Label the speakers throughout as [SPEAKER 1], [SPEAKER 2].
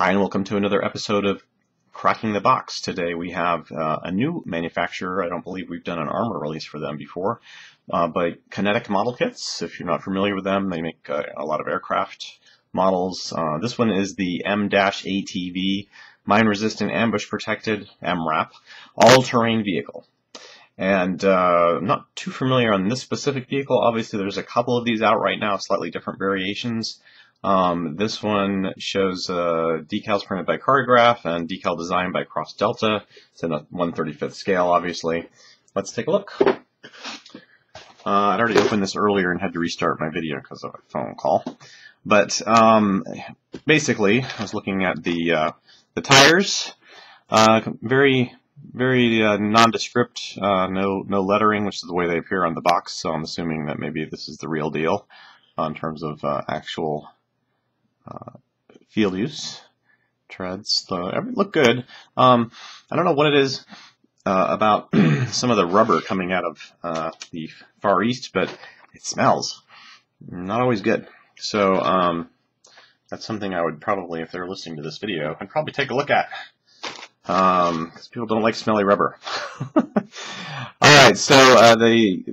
[SPEAKER 1] Hi, and welcome to another episode of Cracking the Box. Today we have a new manufacturer. I don't believe we've done an armor release for them before, but Kinetic model kits. If you're not familiar with them, they make a lot of aircraft models. This one is the M-ATV, mine-resistant, ambush-protected MRAP, all-terrain vehicle. And I'm not too familiar on this specific vehicle. Obviously, there's a couple of these out right now, slightly different variations. This one shows decals printed by Cartograph and decal design by Cross Delta. It's in a 1/35th scale, obviously. Let's take a look. I'd already opened this earlier and had to restart my video because of a phone call. But basically, I was looking at the tires. Very nondescript, no lettering, which is the way they appear on the box. So I'm assuming that maybe this is the real deal in terms of actual field use. Treads look good. I don't know what it is about some of the rubber coming out of the Far East, but it smells not always good. So that's something I would probably, if they're listening to this video, I'd probably take a look at. Because people don't like smelly rubber. All right, so let me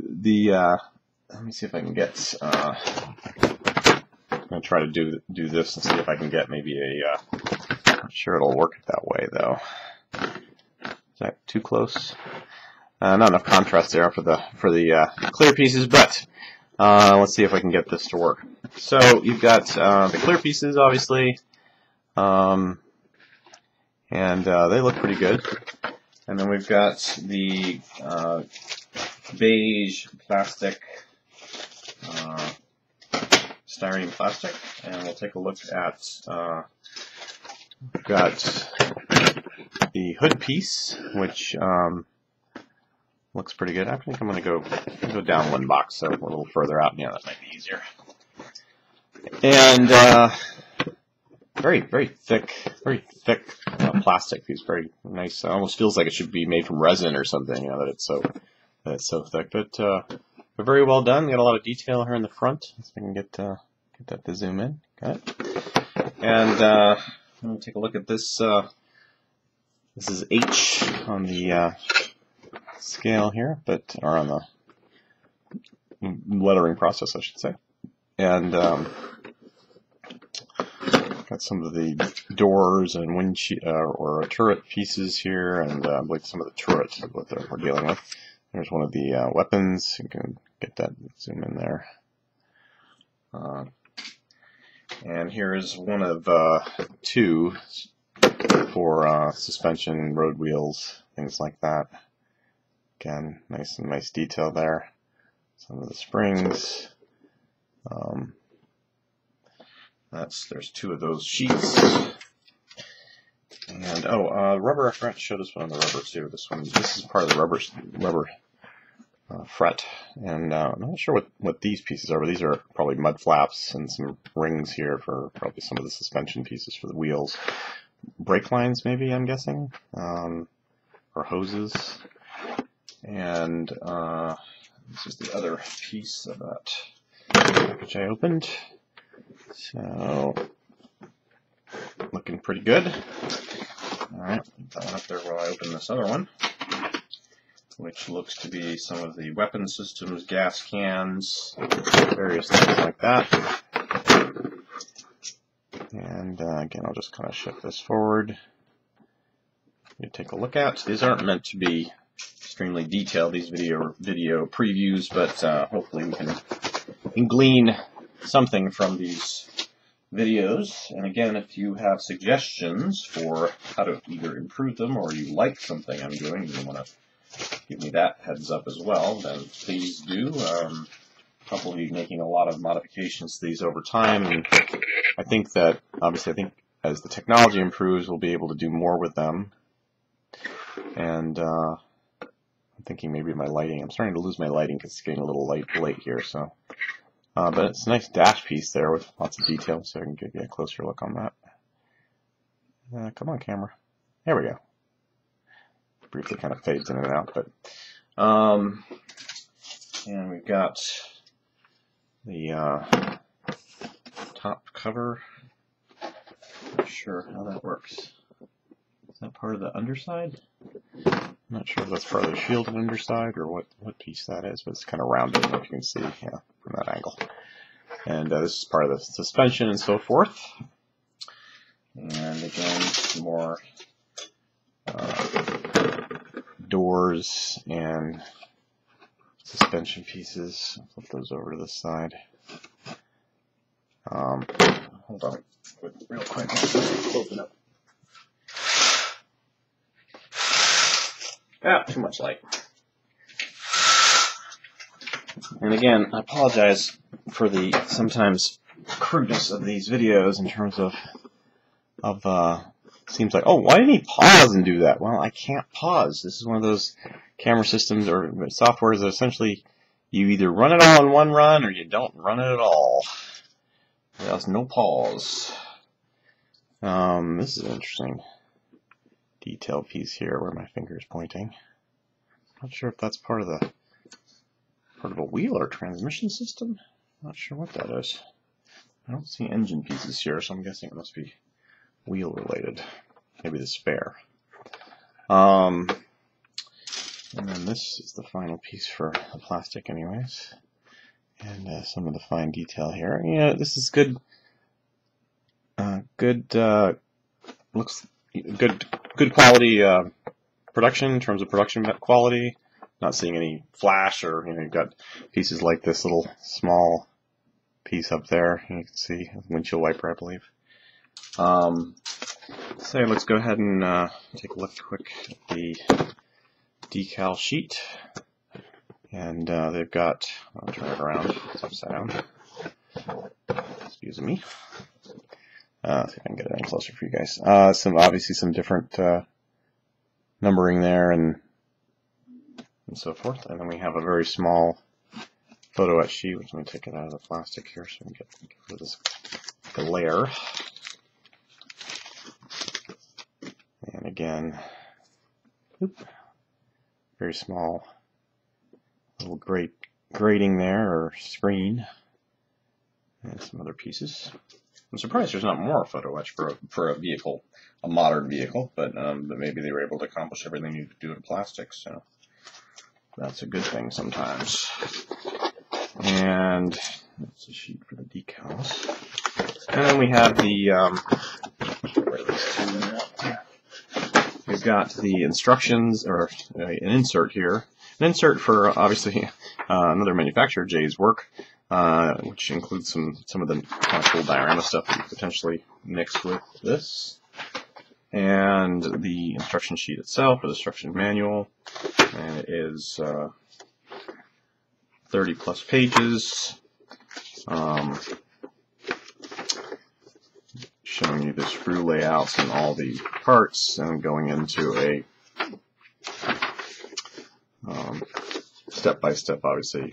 [SPEAKER 1] see if I can get. I'm gonna try to do this and see if I can get maybe a. I'm not sure it'll work that way though. Is that too close? Not enough contrast there for the clear pieces, but let's see if I can get this to work. So you've got the clear pieces, obviously. And they look pretty good. And then we've got the beige plastic, styrene plastic, and we'll take a look at, we've got the hood piece, which looks pretty good. I think I'm going to go down one box, so a little further out. Yeah, that might be easier. And very thick plastic piece, very nice. It almost feels like it should be made from resin or something, you know, that it's so thick. But very well done. Got a lot of detail here in the front. Let's see if I can get that to zoom in. Got it. And let me take a look at this. This is H on the scale here, or on the lettering process, I should say. And got some of the doors and windshield or turret pieces here, and I believe some of the turrets is what we're dealing with. There's one of the weapons. You can get that, zoom in there. And here is one of two for suspension, road wheels, things like that. Again, nice detail there. Some of the springs. There's two of those sheets. And rubber. I forgot to show this one on the rubber too. This is part of the rubber fret. And I'm not sure what these pieces are, but these are probably mud flaps and some rings here for probably some of the suspension pieces for the wheels. Brake lines, maybe, I'm guessing, or hoses. And this is the other piece of that package I opened. So, looking pretty good. Alright, put that one up there while I open this other one, which looks to be some of the weapon systems, gas cans, various things like that. And again, I'll just kind of shift this forward. You take a look at. These aren't meant to be extremely detailed, these video previews, but hopefully we can glean something from these videos. And again, if you have suggestions for how to either improve them, or you like something I'm doing and you want to give me that heads up as well, then please do. Probably making a lot of modifications to these over time, and I think that obviously as the technology improves, we'll be able to do more with them. And I'm thinking maybe my lighting. I'm starting to lose my lighting because it's getting a little late here. So, but it's a nice dash piece there with lots of detail, so I can give you a closer look on that. Come on, camera. There we go. Briefly kind of fades in and out, but and we've got the top cover sure how that works. Is that part of the underside? I'm not sure if that's part of the shielded underside or what piece that is, but it's kind of rounded, I don't know if you can see, yeah, from that angle. And this is part of the suspension and so forth. And again, some more doors and suspension pieces. I'll flip those over to the side. Hold on real quick. Close it up. Ah, too much light. And again, I apologize for the sometimes crudeness of these videos in terms of seems like, oh, why didn't he pause and do that? Well, I can't pause. This is one of those camera systems or softwares that essentially you either run it all in one run or you don't run it at all. There's no pause. This is an interesting detail piece here where my finger is pointing. Not sure if that's part of a wheel or transmission system. Not sure what that is. I don't see engine pieces here, so I'm guessing it must be wheel related. Maybe the spare. And then this is the final piece for the plastic anyways. And some of the fine detail here. Yeah, this is good. Looks good quality production in terms of production quality. Not seeing any flash or, you know, you've got pieces like this little small piece up there. You can see windshield wiper, I believe. So let's go ahead and take a look quick at the decal sheet. And they've got, I'll turn it around, it's upside down. Excuse me. Let's see if I can get it in closer for you guys. Obviously some different numbering there and so forth. And then we have a very small photo-etch sheet, which let me take it out of the plastic here so we can get rid of this glare. And again, very small little grating there, or screen, and some other pieces. I'm surprised there's not more photo-etch for a vehicle, a modern vehicle, but maybe they were able to accomplish everything you could do in plastic, so that's a good thing sometimes. And that's a sheet for the decals. And then we have we've got the instructions, or an insert here. An insert for, obviously, another manufacturer, Jay's work, which includes some of the kind of cool diorama stuff that you could potentially mix with this. And the instruction sheet itself, or the instruction manual, and it is 30 plus pages, showing you the screw layouts and all the parts, and going into a step-by-step, obviously,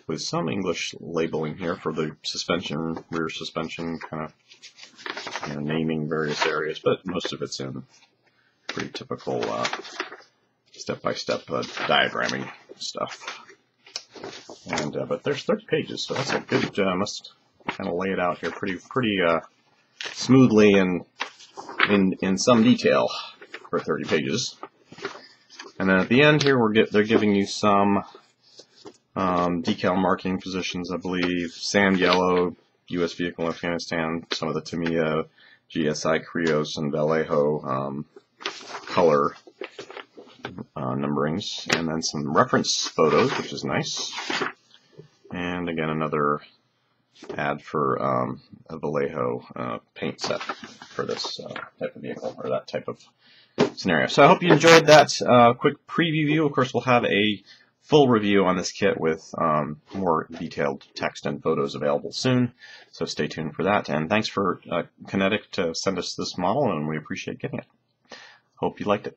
[SPEAKER 1] with some English labeling here for the suspension, rear suspension, kind of, you know, naming various areas, but most of it's in pretty typical step-by-step diagramming stuff. And but there's 30 pages, so that's a good. Must kind of lay it out here pretty smoothly and in some detail for 30 pages. And then at the end here, they're giving you some decal marking positions, I believe. Sand yellow, U.S. vehicle, Afghanistan. Some of the Tamiya, GSI, Krios, and Vallejo color numberings, and then some reference photos, which is nice. And again, another ad for a Vallejo paint set for this type of vehicle, or that type of scenario. So I hope you enjoyed that quick preview view. Of course, we'll have a full review on this kit with more detailed text and photos available soon, so stay tuned for that. And thanks for Kinetic to send us this model, and we appreciate getting it. Hope you liked it.